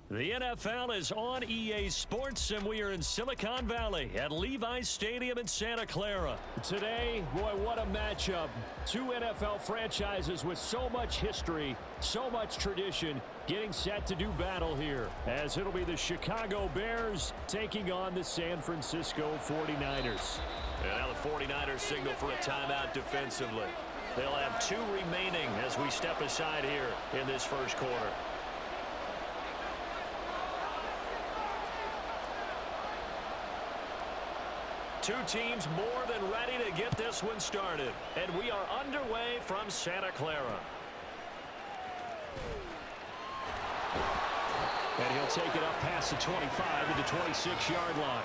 The NFL is on EA Sports, and we are in Silicon Valley at Levi's Stadium in Santa Clara. Today, boy, what a matchup. Two NFL franchises with so much history, so much tradition, getting set to do battle here, as it'll be the Chicago Bears taking on the San Francisco 49ers. And now the 49ers signal for a timeout defensively. They'll have two remaining as we step aside here in this first quarter. Two teams more than ready to get this one started. And we are underway from Santa Clara. And he'll take it up past the 25 to the 26-yard line.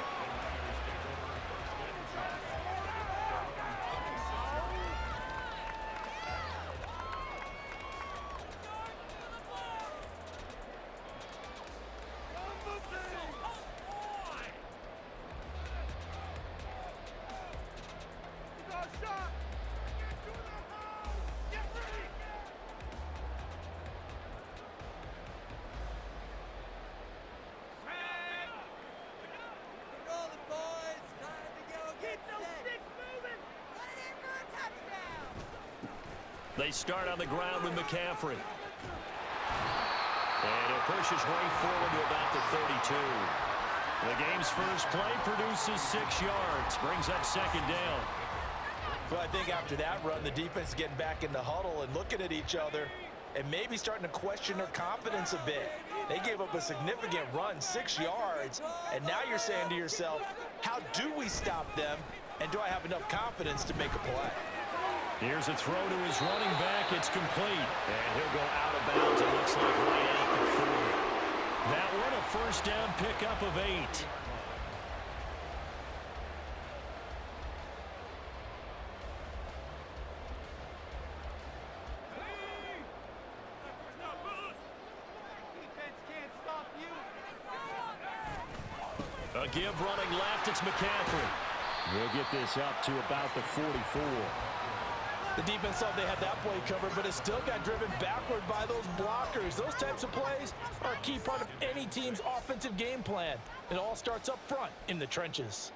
They start on the ground with McCaffrey. And it pushes right forward to about the 32. The game's first play produces 6 yards, brings up second down. Well, I think after that run, the defense is getting back in the huddle and looking at each other and maybe starting to question their confidence a bit. They gave up a significant run, 6 yards, and now you're saying to yourself, how do we stop them, and do I have enough confidence to make a play? Here's a throw to his running back. It's complete. And he'll go out of bounds, it looks like, right at the 40. That one a first down pickup of 8. A give running left. It's McCaffrey. We'll get this up to about the 44. The defense thought they had that play covered, but it still got driven backward by those blockers. Those types of plays are a key part of any team's offensive game plan. It all starts up front in the trenches.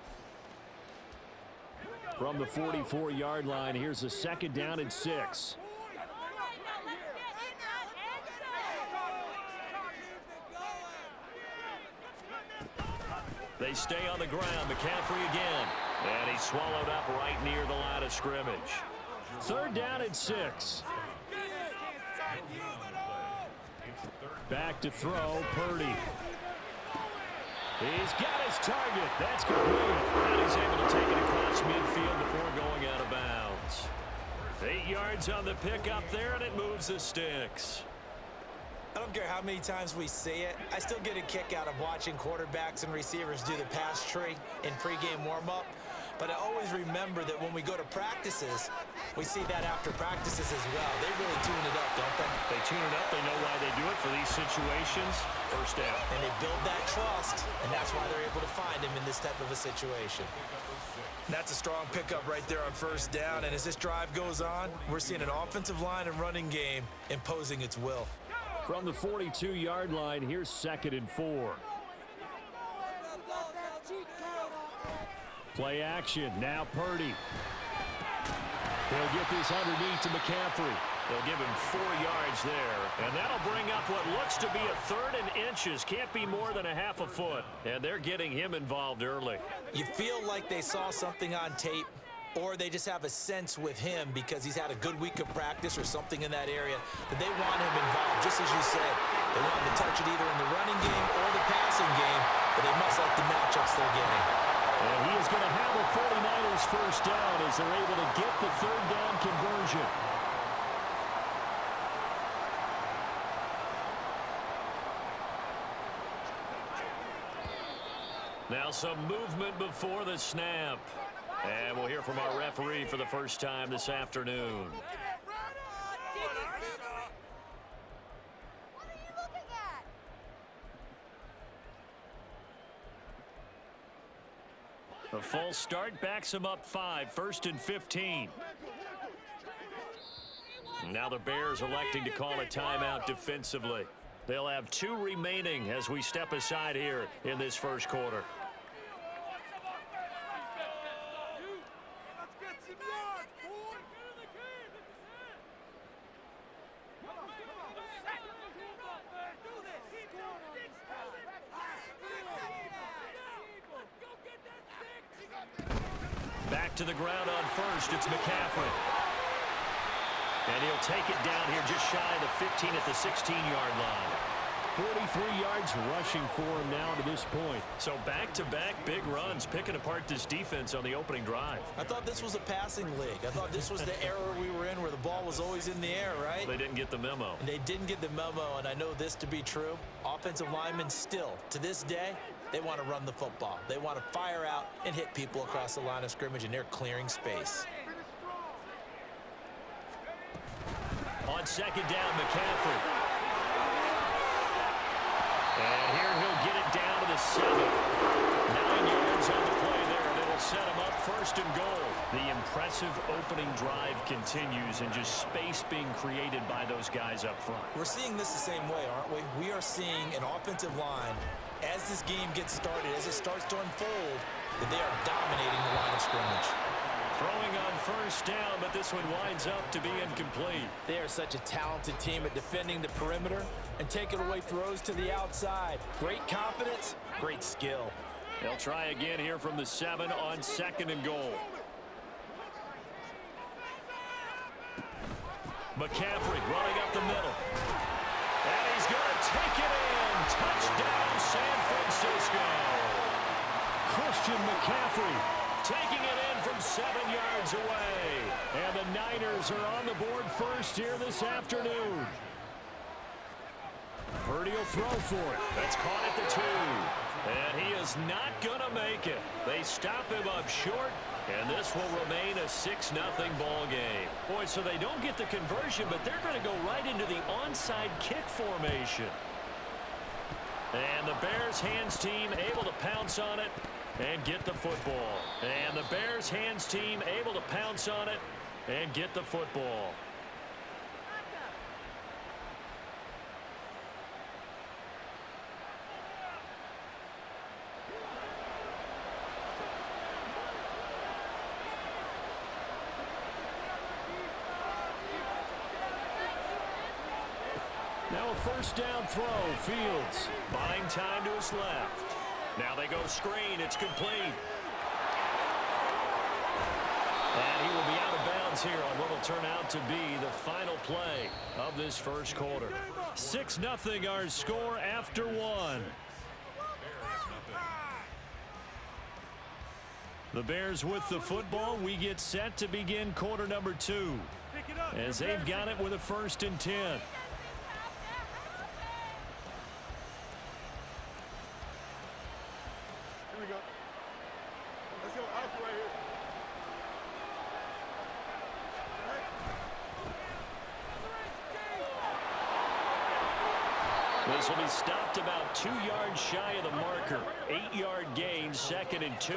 From the 44-yard line, here's a second down and 6. They stay on the ground. McCaffrey again. And he's swallowed up right near the line of scrimmage. Third down and 6. Back to throw, Purdy. He's got his target. That's complete. And he's able to take it across midfield before going out of bounds. 8 yards on the pickup there, and it moves the sticks. I don't care how many times we see it. I still get a kick out of watching quarterbacks and receivers do the pass tree in pregame warm-up. But I always remember that when we go to practices, we see that after practices as well. They really tune it up, don't they? They tune it up. They know why they do it for these situations. First down. And they build that trust, and that's why they're able to find him in this type of a situation. That's a strong pickup right there on first down. And as this drive goes on, we're seeing an offensive line and running game imposing its will. From the 42-yard line, here's second and 4. Play action. Now Purdy. He'll get this underneath to McCaffrey. They'll give him 4 yards there. And that'll bring up what looks to be a third and inches. Can't be more than a half a foot. And they're getting him involved early. You feel like they saw something on tape, or they just have a sense with him because he's had a good week of practice or something in that area that they want him involved, just as you said. They want him to touch it either in the running game or the passing game, but they must like the matchups they're getting. And he is going to have a 49ers first down as they're able to get the third down conversion. Now some movement before the snap. And we'll hear from our referee for the first time this afternoon. A false start backs him up 5, 1st and 15. Now the Bears electing to call a timeout defensively. They'll have 2 remaining as we step aside here in this first quarter. Back to the ground on first. It's McCaffrey. And he'll take it down here just shy of the 15 at the 16-yard line. 43 yards rushing for him now to this point. So back-to-back big runs, picking apart this defense on the opening drive. I thought this was a passing league. I thought this was the era we were in where the ball was always in the air, right? They didn't get the memo. And they didn't get the memo, and I know this to be true. Offensive linemen still, to this day, they want to run the football. They want to fire out and hit people across the line of scrimmage, and they're clearing space. On second down, McCaffrey. And here he'll get it down to the 7. 9 yards on the play there, and it'll set him up first and goal. The impressive opening drive continues, and just space being created by those guys up front. We're seeing this the same way, aren't we? We are seeing an offensive line, as this game gets started, as it starts to unfold, that they are dominating the line of scrimmage. Throwing on first down, but this one winds up to be incomplete. They are such a talented team at defending the perimeter and taking away throws to the outside. Great confidence, great skill. They'll try again here from the 7 on second and goal. McCaffrey running up the middle. And he's going to take it in. Touchdown, San Francisco. Christian McCaffrey taking it in from 7 yards away. And the Niners are on the board first here this afternoon. Purdy will throw for it. That's caught at the 2. And he is not going to make it. They stop him up short, and this will remain a 6-0 ball game. Boy, so they don't get the conversion, but they're going to go right into the onside kick formation. And the Bears hands team able to pounce on it and get the football. And the Bears hands team able to pounce on it and get the football. Now a first down throw. Fields buying time to his left. Now they go screen. It's complete. And he will be out of bounds here on what will turn out to be the final play of this first quarter. 6-0 our score after 1. The Bears with the football. We get set to begin quarter number 2. As they've got it with a 1st and 10. This will be stopped about 2 yards shy of the marker. 8-yard gain, 2nd and 2.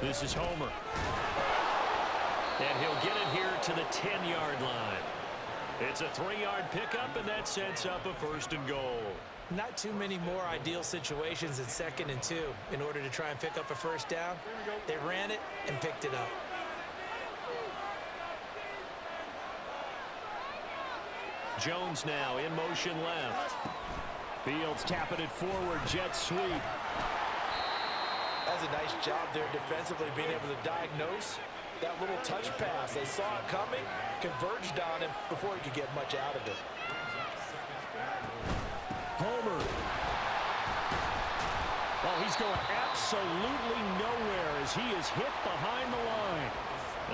This is Homer. And he'll get it here to the 10-yard line. It's a 3-yard pickup, and that sets up a 1st and goal. Not too many more ideal situations than 2nd and 2 in order to try and pick up a first down. They ran it and picked it up. Jones now in motion left. Fields tapping it forward. Jet sweep. That's a nice job there defensively, being able to diagnose that little touch pass. They saw it coming, converged on him before he could get much out of it. Homer. Oh, he's going absolutely nowhere as he is hit behind the line.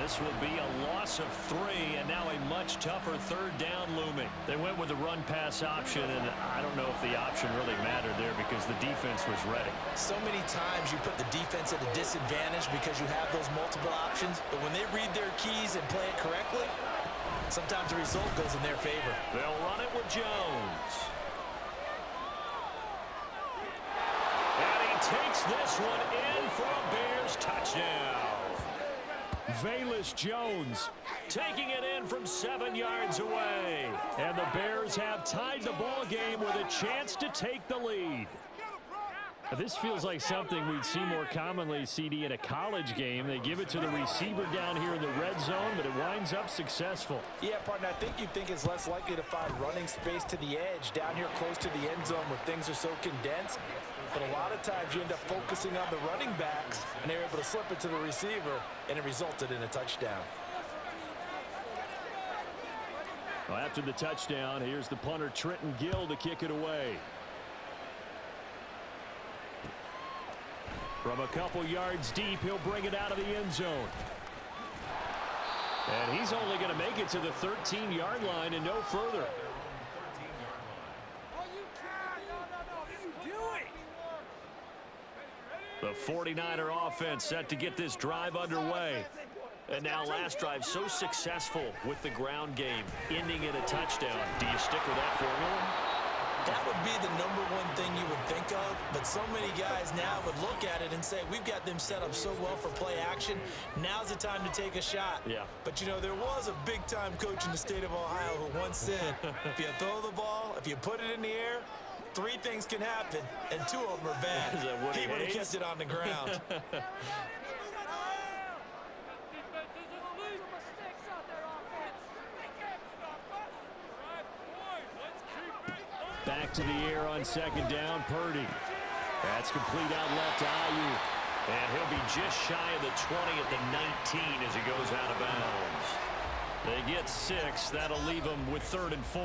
This will be a loss of 3, and now a much tougher 3rd down looming. They went with the run-pass option, and I don't know if the option really mattered there because the defense was ready. So many times you put the defense at a disadvantage because you have those multiple options, but when they read their keys and play it correctly, sometimes the result goes in their favor. They'll run it with Jones. takes this one in for a Bears touchdown. Velus Jones taking it in from 7 yards away. And the Bears have tied the ball game with a chance to take the lead. This feels like something we'd see more commonly, CD, in a college game. They give it to the receiver down here in the red zone, but it winds up successful. Yeah, partner, I think you'd think it's less likely to find running space to the edge down here close to the end zone where things are so condensed. But a lot of times you end up focusing on the running backs, and they're able to slip it to the receiver, and it resulted in a touchdown. Well, after the touchdown, here's the punter, Trenton Gill, to kick it away. From a couple yards deep, he'll bring it out of the end zone. And he's only going to make it to the 13-yard line and no further. The 49er offense set to get this drive underway. And now last drive so successful with the ground game, ending in a touchdown. Do you stick with that formula? That would be the #1 thing you would think of, but so many guys now would look at it and say, we've got them set up so well for play action. Now's the time to take a shot. Yeah. But, you know, there was a big-time coach in the state of Ohio who once said, if you throw the ball, if you put it in the air, 3 things can happen, and 2 of them are bad. He would have kept it on the ground. Back to the air on 2nd down, Purdy. That's complete out left to Ayuk. And he'll be just shy of the 20 at the 19 as he goes out of bounds. They get 6. That'll leave them with 3rd and 4.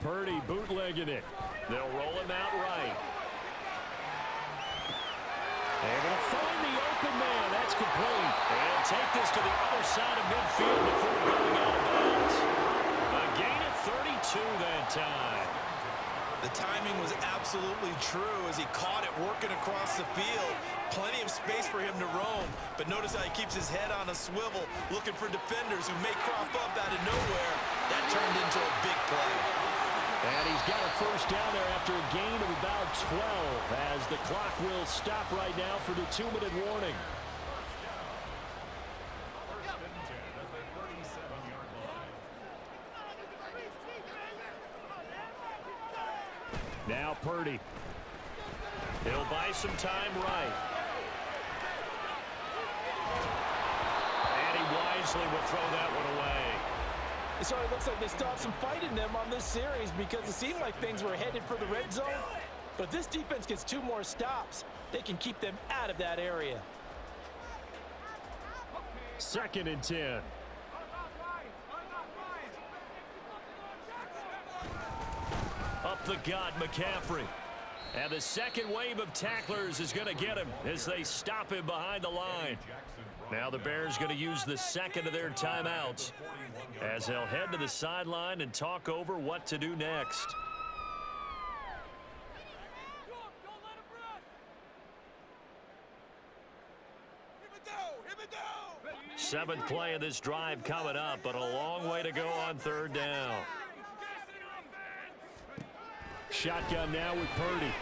Purdy bootlegging it. They'll roll him out right. Able to find the open man. That's complete. And take this to the other side of midfield before going out of bounds. A gain of 32 that time. The timing was absolutely true as he caught it working across the field. Plenty of space for him to roam. But notice how he keeps his head on a swivel, looking for defenders who may crop up out of nowhere. That turned into a big play. And he's got a first down there after a gain of about 12 as the clock will stop right now for the 2-minute warning. Now Purdy. He'll buy some time right. And he wisely will throw that one away. So it looks like they stopped some fight in them on this series because it seemed like things were headed for the red zone. But if this defense gets 2 more stops, they can keep them out of that area. 2nd and 10. Up the gut, McCaffrey. And the second wave of tacklers is going to get him as they stop him behind the line. Now the Bears going to use the second of their timeouts as they'll head to the sideline and talk over what to do next. Seventh play of this drive coming up, but a long way to go on 3rd down. Shotgun now with Purdy.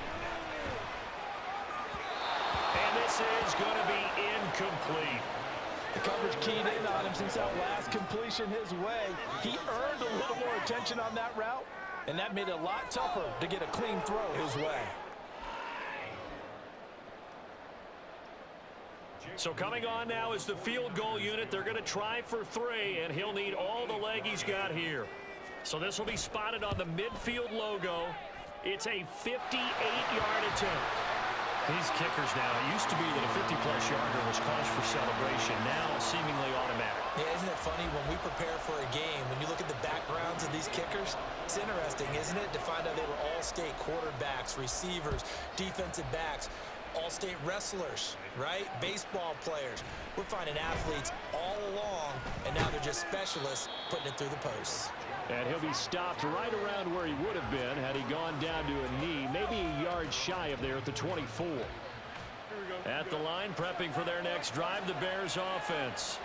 And this is going to be incomplete. The coverage keyed in on him since that last completion his way. He earned a little more attention on that route, and that made it a lot tougher to get a clean throw his way. So coming on now is the field goal unit. They're going to try for 3, and he'll need all the leg he's got here. So this will be spotted on the midfield logo. It's a 58-yard attempt. These kickers now, it used to be that a 50-plus yarder was cause for celebration. Now seemingly automatic. Yeah, isn't it funny when we prepare for a game, when you look at the backgrounds of these kickers, it's interesting, isn't it, to find out they were all-state quarterbacks, receivers, defensive backs, all-state wrestlers, right? Baseball players. We're finding athletes all along, and now they're just specialists putting it through the posts. And he'll be stopped right around where he would have been had he gone down to a knee, maybe a yard shy of there at the 24. At the line, prepping for their next drive, the Bears offense.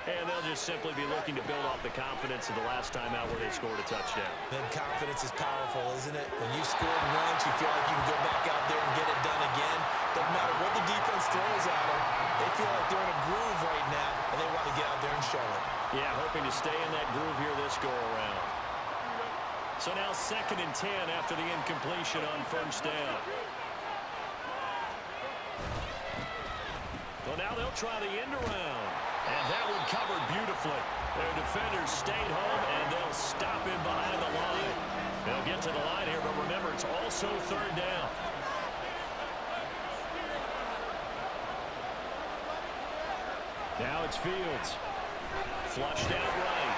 And they'll just simply be looking to build off the confidence of the last time out where they scored a touchdown. Then confidence is powerful, isn't it? When you scored once, you feel like you can go back out there and get it done again. Doesn't matter what the defense throws at them. They feel like they're in a groove right now, and they want to get out there and show it. Yeah, hoping to stay in that groove here this go-around. So now 2nd and 10 after the incompletion on first down. Well, now they'll try the end around. And that one covered beautifully. Their defenders stayed home, and they'll stop him behind the line. They'll get to the line here, but remember, it's also 3rd down. Now it's Fields. Flushed out right.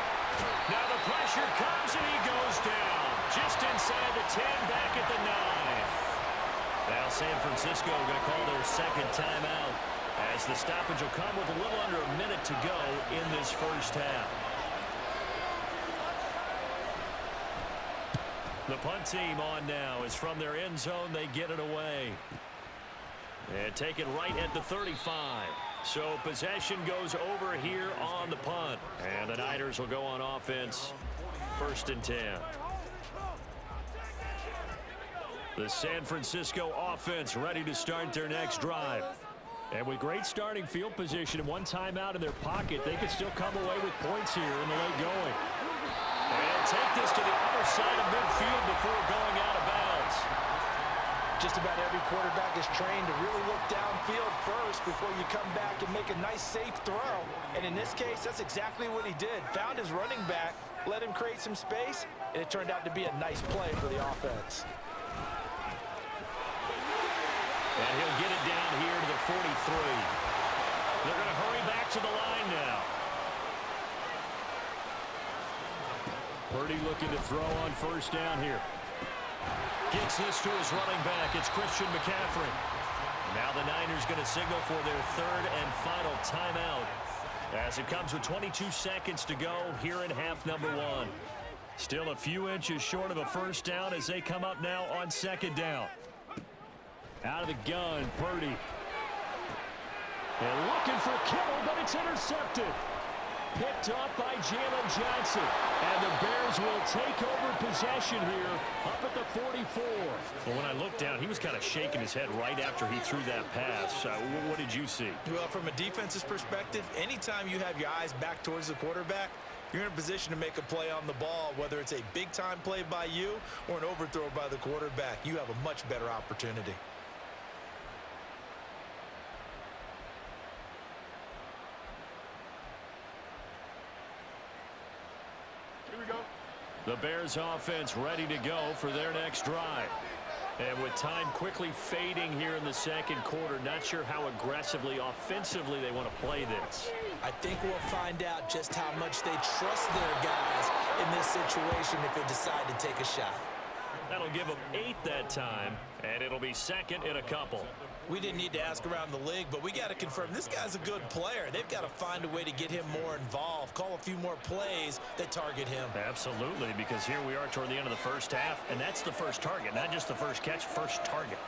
Now the pressure comes, and he goes down. Just inside the 10, back at the 9. Now San Francisco going to call their 2nd timeout, as the stoppage will come with a little under a minute to go in this first half. The punt team on now is from their end zone. They get it away. And take it right at the 35. So possession goes over here on the punt. And the Niners will go on offense. 1st and 10. The San Francisco offense ready to start their next drive. And with great starting field position and one timeout in their pocket, they could still come away with points here in the late going. And take this to the other side of midfield before going out of bounds. Just about every quarterback is trained to really look downfield first before you come back and make a nice, safe throw. And in this case, that's exactly what he did. Found his running back, let him create some space, and it turned out to be a nice play for the offense. And he'll get it down here to the 43. They're going to hurry back to the line now. Purdy looking to throw on first down here. Gets this to his running back. It's Christian McCaffrey. Now the Niners going to signal for their 3rd and final timeout, as it comes with 22 seconds to go here in half number 1. Still a few inches short of a first down as they come up now on 2nd down. Out of the gun, Purdy. And looking for Kittle, but it's intercepted. Picked up by Jalen Johnson. And the Bears will take over possession here up at the 44. Well, when I looked down, he was kind of shaking his head right after he threw that pass. What did you see? Well, from a defense's perspective, anytime you have your eyes back towards the quarterback, you're in a position to make a play on the ball, whether it's a big-time play by you or an overthrow by the quarterback. You have a much better opportunity. The Bears offense ready to go for their next drive. And with time quickly fading here in the 2nd quarter, not sure how aggressively, offensively they want to play this. I think we'll find out just how much they trust their guys in this situation if they decide to take a shot. That'll give them 8 that time, and it'll be 2nd in a couple. We didn't need to ask around the league, but we got to confirm this guy's a good player. They've got to find a way to get him more involved, call a few more plays that target him. Absolutely, because here we are toward the end of the first half, and that's the first target, not just the first catch, first target.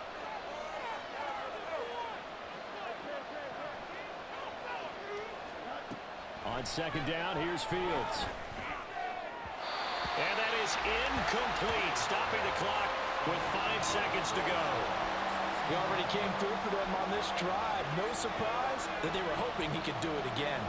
On 2nd down, here's Fields. And that is incomplete, stopping the clock with 5 seconds to go. He already came through for them on this drive. No surprise that they were hoping he could do it again.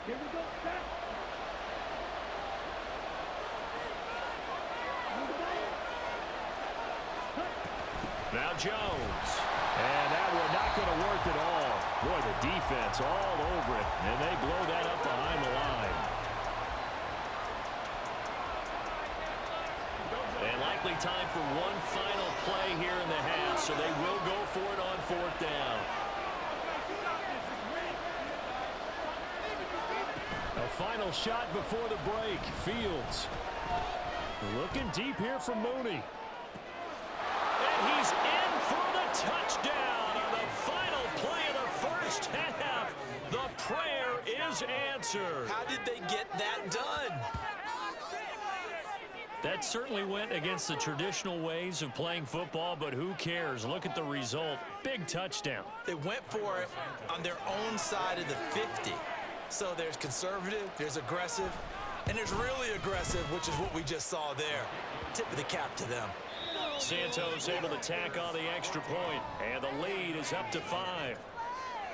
Here we go. Now Jones. And that one not going to work at all. Boy, the defense all over it. And they blow that up behind the line. And likely time for one final play here in the half. So they will go for it on 4th down. A final shot before the break. Fields. Looking deep here from Mooney. And he's in for the touchdown on the final play of the first half. The prayer is answered. How did they get that done? That certainly went against the traditional ways of playing football, but who cares? Look at the result. Big touchdown. They went for it on their own side of the 50. So there's conservative, there's aggressive, and there's really aggressive, which is what we just saw there. Tip of the cap to them. Santos able to tack on the extra point, and the lead is up to 5.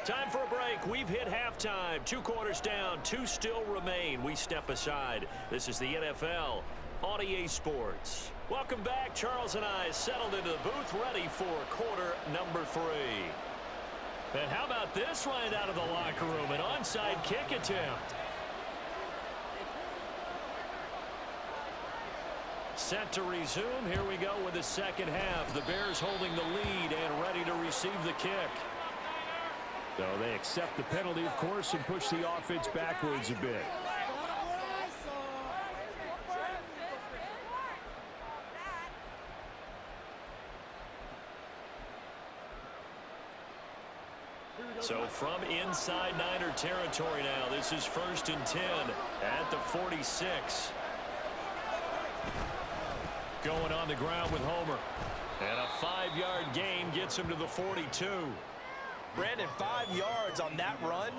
Time for a break. We've hit halftime. 2 quarters down, 2 still remain. We step aside. This is the NFL on EA Sports. Welcome back. Charles and I settled into the booth, ready for quarter number 3. And how about this right out of the locker room? An onside kick attempt. Set to resume. Here we go with the second half. The Bears holding the lead and ready to receive the kick. So they accept the penalty, of course, and push the offense backwards a bit. So from inside Niner territory now, this is 1st and 10 at the 46. Going on the ground with Homer. And a 5-yard gain gets him to the 42. Brandon, 5 yards on that run.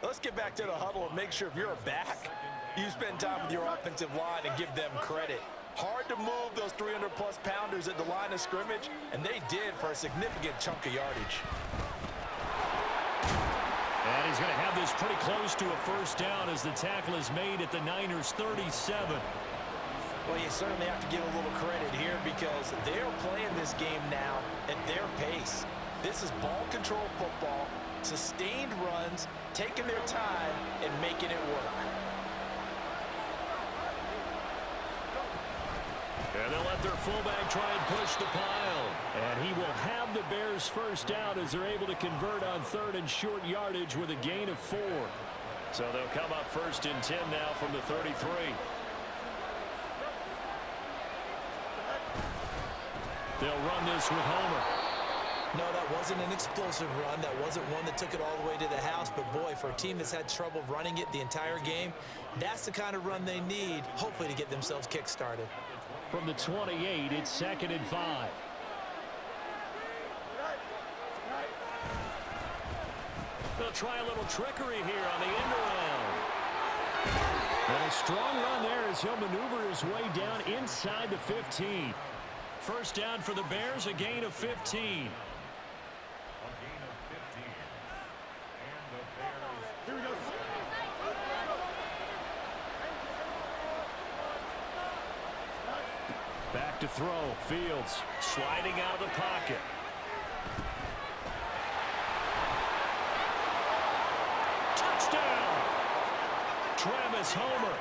Let's get back to the huddle and make sure if you're a back, you spend time with your offensive line and give them credit. Hard to move those 300-plus pounders at the line of scrimmage, and they did for a significant chunk of yardage. And he's going to have this pretty close to a first down as the tackle is made at the Niners' 37. Well, you certainly have to give a little credit here because they're playing this game now at their pace. This is ball control football, sustained runs, taking their time and making it work. And they'll let their fullback try and push the pile. And he will have the Bears first down as they're able to convert on 3rd and short yardage with a gain of 4. So they'll come up 1st and 10 now from the 33. They'll run this with Homer. No, that wasn't an explosive run. That wasn't one that took it all the way to the house. But, boy, for a team that's had trouble running it the entire game, that's the kind of run they need, hopefully, to get themselves kick-started. From the 28, it's 2nd and 5. They'll try a little trickery here on the end around. And a strong run there as he'll maneuver his way down inside the 15. First down for the Bears, a gain of 15. Back to throw. Fields sliding out of the pocket. Touchdown! Travis Homer,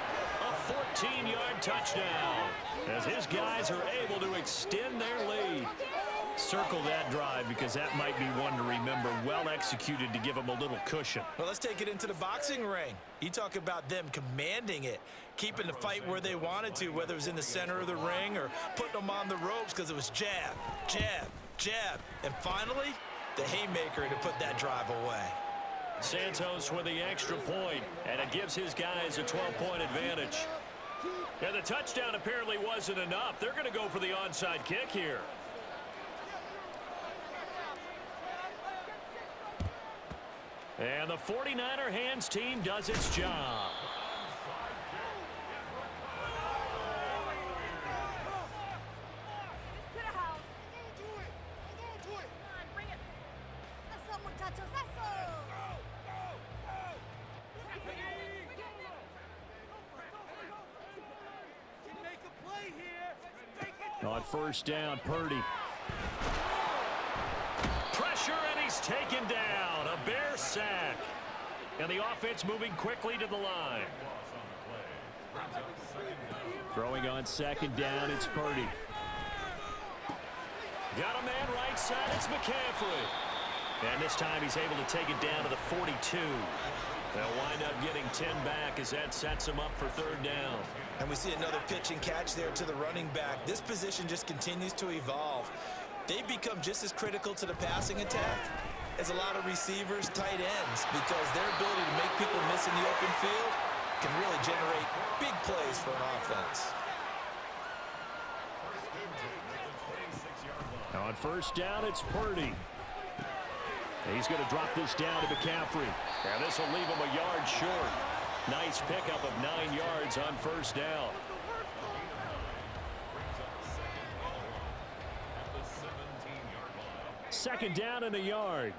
a 14-yard touchdown, as his guys are able to extend their lead. Circle that drive because that might be one to remember. Well executed to give them a little cushion. Well, let's take it into the boxing ring. You talk about them commanding it, keeping the fight where they wanted to, whether it was in the center of the ring or putting them on the ropes because it was jab, jab, jab. And finally, the haymaker to put that drive away. Santos with the extra point, and it gives his guys a 12-point advantage. And the touchdown apparently wasn't enough. They're going to go for the onside kick here. And the 49er hands team does its job. On first down, Purdy. Pressure, and he's taken down. A Bear sack. And the offense moving quickly to the line. Throwing on second down, it's Purdy. Got a man right side, it's McCaffrey. And this time he's able to take it down to the 42. They'll wind up getting 10 back as that sets him up for third down. And we see another pitch and catch there to the running back. This position just continues to evolve. They've become just as critical to the passing attack as a lot of receivers, tight ends, because their ability to make people miss in the open field can really generate big plays for an offense. On first down, it's Purdy. He's going to drop this down to McCaffrey. And this will leave him a yard short. Nice pickup of 9 yards on first down. Second down and a yard.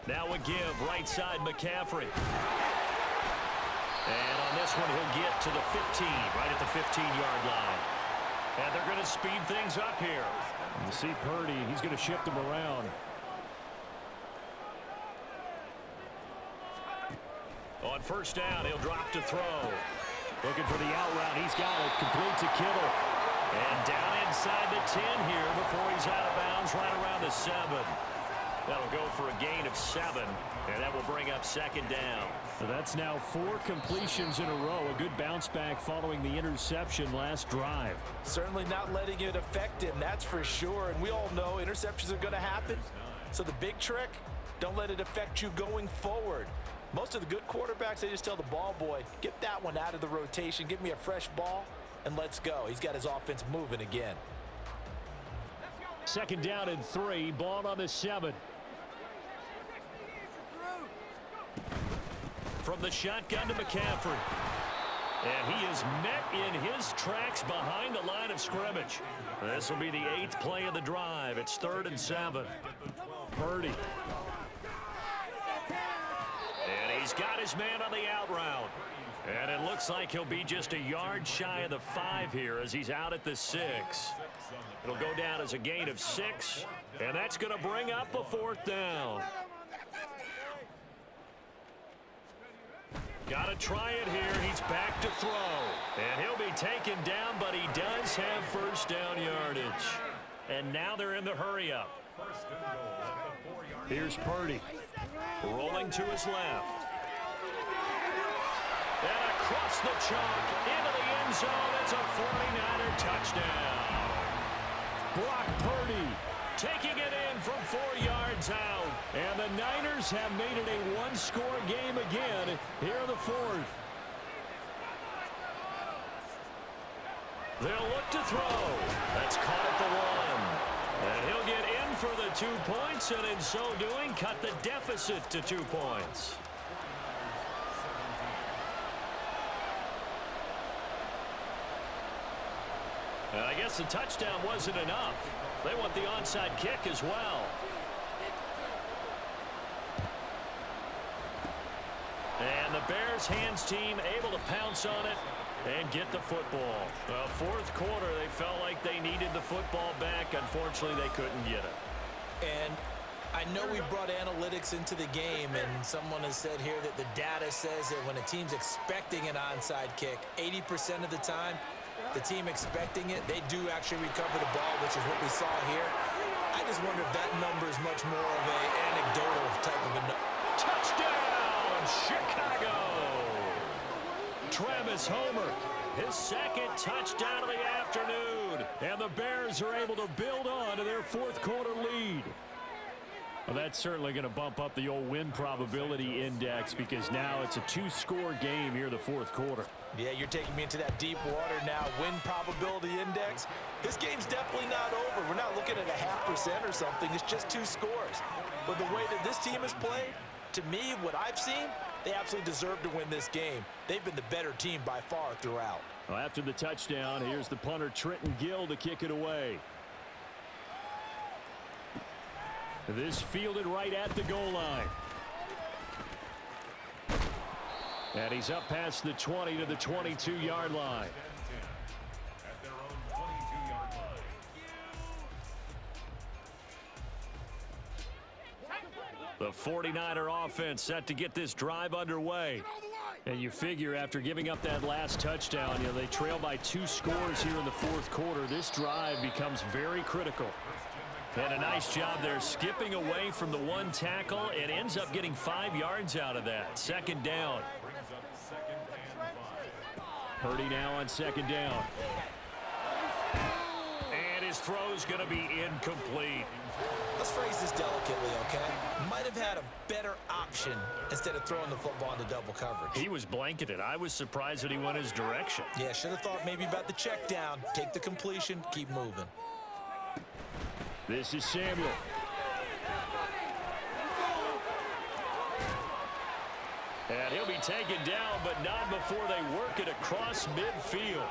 Now a give, right side McCaffrey. And on this one, he'll get to the 15, right at the 15-yard line. And they're going to speed things up here. You see Purdy, he's going to shift him around. On first down, he'll drop to throw. Looking for the out route. He's got it. Complete to Kittle. And down inside the 10 here before he's out of bounds right around the 7. That'll go for a gain of 7, and that will bring up second down. So that's now 4 completions in a row. A good bounce back following the interception last drive. Certainly not letting it affect him, that's for sure. And we all know interceptions are going to happen. So the big trick, don't let it affect you going forward. Most of the good quarterbacks, they just tell the ball boy, get that one out of the rotation, give me a fresh ball, and let's go. He's got his offense moving again. Second down and 3, ball on the 7. From the shotgun to McCaffrey. And he is met in his tracks behind the line of scrimmage. This will be the 8th play of the drive. It's 3rd and 7. Purdy. And he's got his man on the out route. And it looks like he'll be just a yard shy of the 5 here as he's out at the 6. It'll go down as a gain of 6. And that's going to bring up a 4th down. Got to try it here. He's back to throw. And he'll be taken down, but he does have first down yardage. And now they're in the hurry-up. Here's Purdy. Rolling to his left. And across the chalk into the end zone. It's a 49er touchdown. Brock Purdy taking it in from 4 yards out. And the Niners have made it a one-score game again here in the 4th. They'll look to throw. That's caught at the 1. And he'll get in for the 2 points, and in so doing, cut the deficit to 2 points. And I guess the touchdown wasn't enough. They want the onside kick as well. And the Bears hands team able to pounce on it and get the football. The 4th quarter, they felt like they needed the football back. Unfortunately, they couldn't get it. And I know we brought analytics into the game, and someone has said here that the data says that when a team's expecting an onside kick, 80% of the time, the team expecting it, they do actually recover the ball, which is what we saw here. I just wonder if that number is much more of an anecdotal type of a touchdown, Chicago! Travis Homer, his 2nd touchdown of the afternoon. And the Bears are able to build on to their 4th quarter lead. Well, that's certainly going to bump up the old win probability index because now it's a 2-score game here in the 4th quarter. Yeah, you're taking me into that deep water now. Win probability index. This game's definitely not over. We're not looking at a 0.5% or something. It's just 2 scores. But the way that this team has played, to me, what I've seen, they absolutely deserve to win this game. They've been the better team by far throughout. Well, after the touchdown, here's the punter Trenton Gill to kick it away. This fielded right at the goal line. And he's up past the 20 to the 22-yard line. The 49er offense set to get this drive underway. And you figure after giving up that last touchdown, they trail by 2 scores here in the 4th quarter. This drive becomes very critical. And a nice job there skipping away from the 1 tackle and ends up getting 5 yards out of that. 2nd down. Purdy now on 2nd down. And his throw's going to be incomplete. Let's phrase this delicately, okay? Might have had a better option instead of throwing the football into double coverage. He was blanketed. I was surprised that he went his direction. Yeah, should have thought maybe about the check down. Take the completion, keep moving. This is Samuel. And he'll be taken down, but not before they work it across midfield.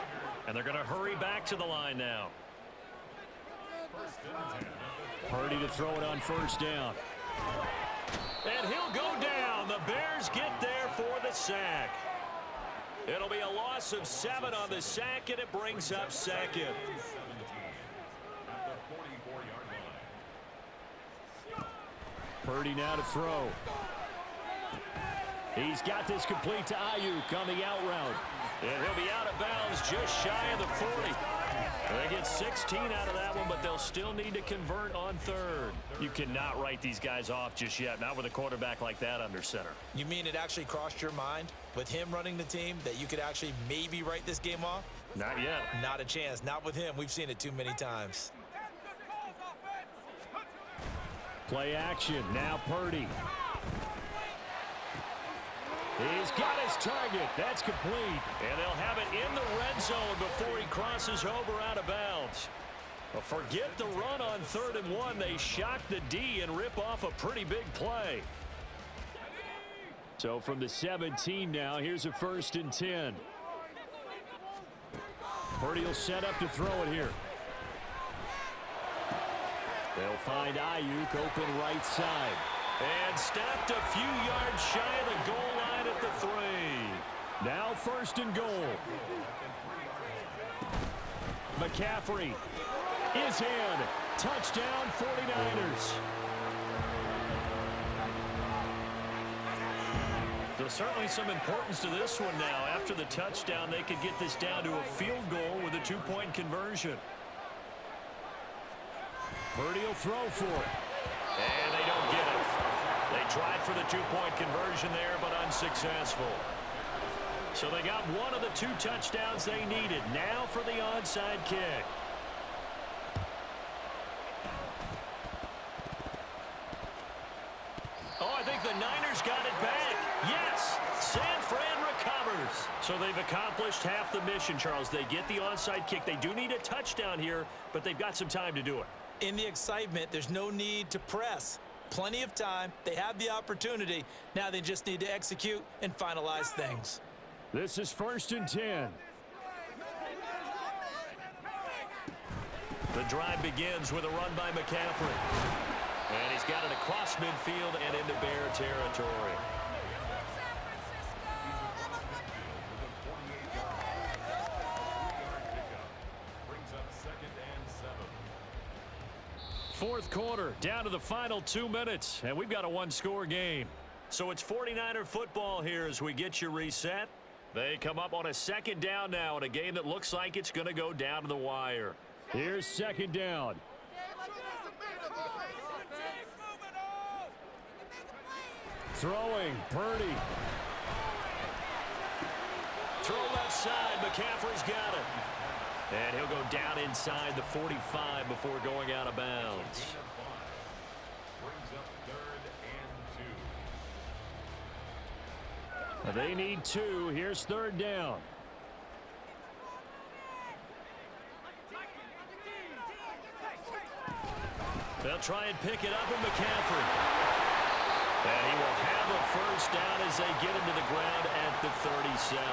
And they're going to hurry back to the line now. Purdy to throw it on first down. And he'll go down. The Bears get there for the sack. It'll be a loss of 7 on the sack, and it brings up second. Purdy now to throw. He's got this complete to Ayuk on the out route. And he'll be out of bounds just shy of the 40. They get 16 out of that one, but they'll still need to convert on third. You cannot write these guys off just yet, not with a quarterback like that under center. You mean it actually crossed your mind with him running the team that you could actually maybe write this game off? Not yet. Not a chance. Not with him. We've seen it too many times. Play action. Now Purdy. He's got his target. That's complete. And they'll have it in the red zone before he crosses over out of bounds. Well, forget the run on 3rd and 1. They shock the D and rip off a pretty big play. So from the 17 now, here's a 1st and 10. Purdy will set up to throw it here. They'll find Ayuk open right side. And stopped a few yards shy of the goal line at the 3. Now 1st and goal. McCaffrey is in. Touchdown 49ers. There's certainly some importance to this one now. After the touchdown, they could get this down to a field goal with a 2-point conversion. Purdy will throw for it. And they don't get it. They tried for the 2-point conversion there, but unsuccessful. So they got one of the 2 touchdowns they needed. Now for the onside kick. Oh, I think the Niners got it back. Yes, San Fran recovers. So they've accomplished half the mission, Charles. They get the onside kick. They do need a touchdown here, but they've got some time to do it. In the excitement, there's no need to press. Plenty of time. They have the opportunity. Now they just need to execute and finalize things. This is 1st and 10. The drive begins with a run by McCaffrey. And he's got it across midfield and into Bear territory. Fourth quarter, down to the final 2 minutes, and we've got a 1-score game. So it's 49er football here as we get you reset. They come up on a 2nd down now in a game that looks like it's going to go down to the wire. Here's 2nd down. Throwing, Purdy. Throw left side, McCaffrey's got it. And he'll go down inside the 45 before going out of bounds. They need 2. Here's 3rd down. They'll try and pick it up with McCaffrey. And he will have a 1st down as they get him to the ground at the 37.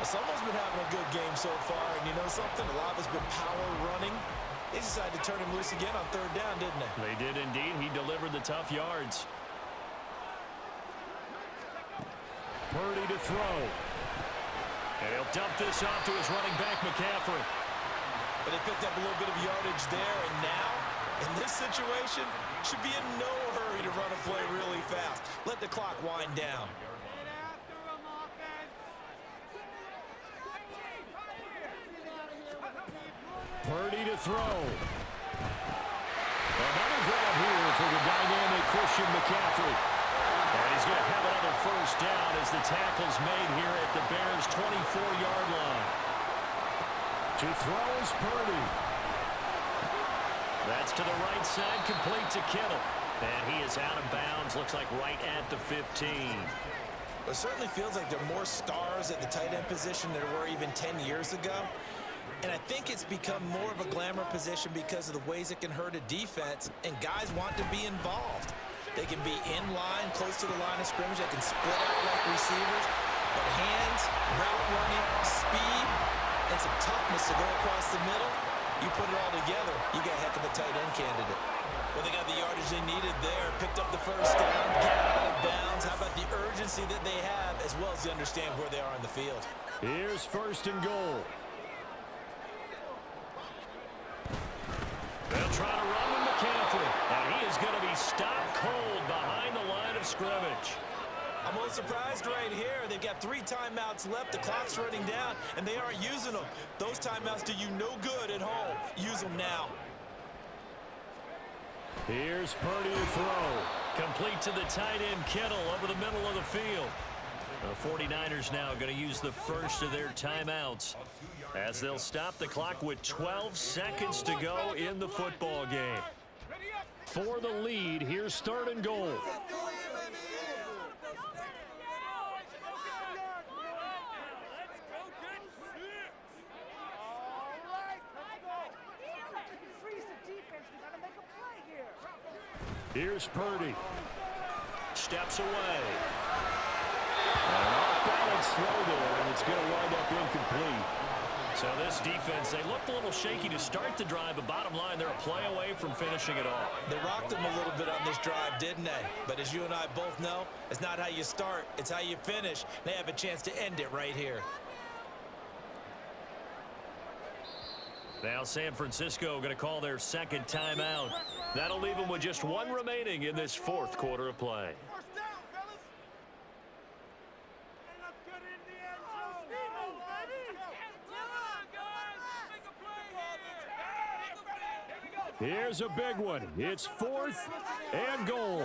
Someone's been having a good game so far, and you know something? A lot of it's been power running. They decided to turn him loose again on 3rd down, didn't they? They did indeed. He delivered the tough yards. Purdy to throw. And he'll dump this off to his running back, McCaffrey. But they picked up a little bit of yardage there, and now, in this situation, should be in no hurry to run a play really fast. Let the clock wind down. Purdy to throw. Another grab here for the dynamic Christian McCaffrey. And he's going to have another 1st down as the tackle's made here at the Bears' 24-yard line. To throw is Purdy. That's to the right side, complete to Kittle. And he is out of bounds, looks like right at the 15. It certainly feels like there are more stars at the tight end position than there were even 10 years ago. And I think it's become more of a glamour position because of the ways it can hurt a defense, and guys want to be involved. They can be in line, close to the line of scrimmage. They can split out like receivers. But hands, route running, speed, and some toughness to go across the middle, you put it all together, you got a heck of a tight end candidate. Well, they got the yardage they needed there, picked up the first down, get out of bounds. How about the urgency that they have, as well as they understand where they are on the field? Here's first and goal. They'll try to run with McCaffrey, and he is going to be stopped cold behind the line of scrimmage. I'm a little surprised right here. They've got 3 timeouts left. The clock's running down, and they aren't using them. Those timeouts do you no good at home. Use them now. Here's Purdy to throw. Complete to the tight end Kittle over the middle of the field. The 49ers now going to use the first of their timeouts as they'll stop the clock with 12 seconds to go in the football game. For the lead, here's third and goal. Here's Purdy. Steps away. An off-balance throw there, and it's going to wind up incomplete. So this defense, they looked a little shaky to start the drive, but bottom line, they're a play away from finishing it off. They rocked them a little bit on this drive, didn't they? But as you and I both know, it's not how you start, it's how you finish. They have a chance to end it right here. Now San Francisco going to call their second timeout. That'll leave them with just 1 remaining in this 4th quarter of play. Here's a big one. It's 4th and goal.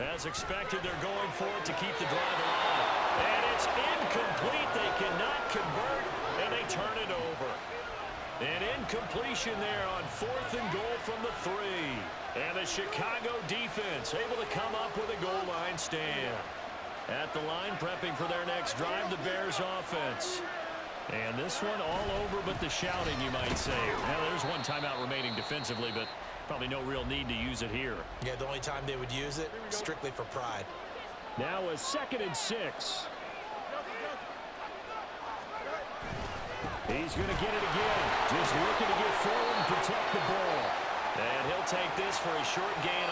As expected, they're going for it to keep the drive alive. And it's incomplete. They cannot convert, and they turn it over. An incompletion there on 4th and goal from the 3. And the Chicago defense able to come up with a goal line stand. At the line, prepping for their next drive, the Bears offense. And this one all over but the shouting, you might say. Now, there's 1 timeout remaining defensively, but probably no real need to use it here. Yeah, the only time they would use it, strictly for pride. Now a 2nd and 6. He's going to get it again. Just looking to get forward and protect the ball. And he'll take this for a short gain on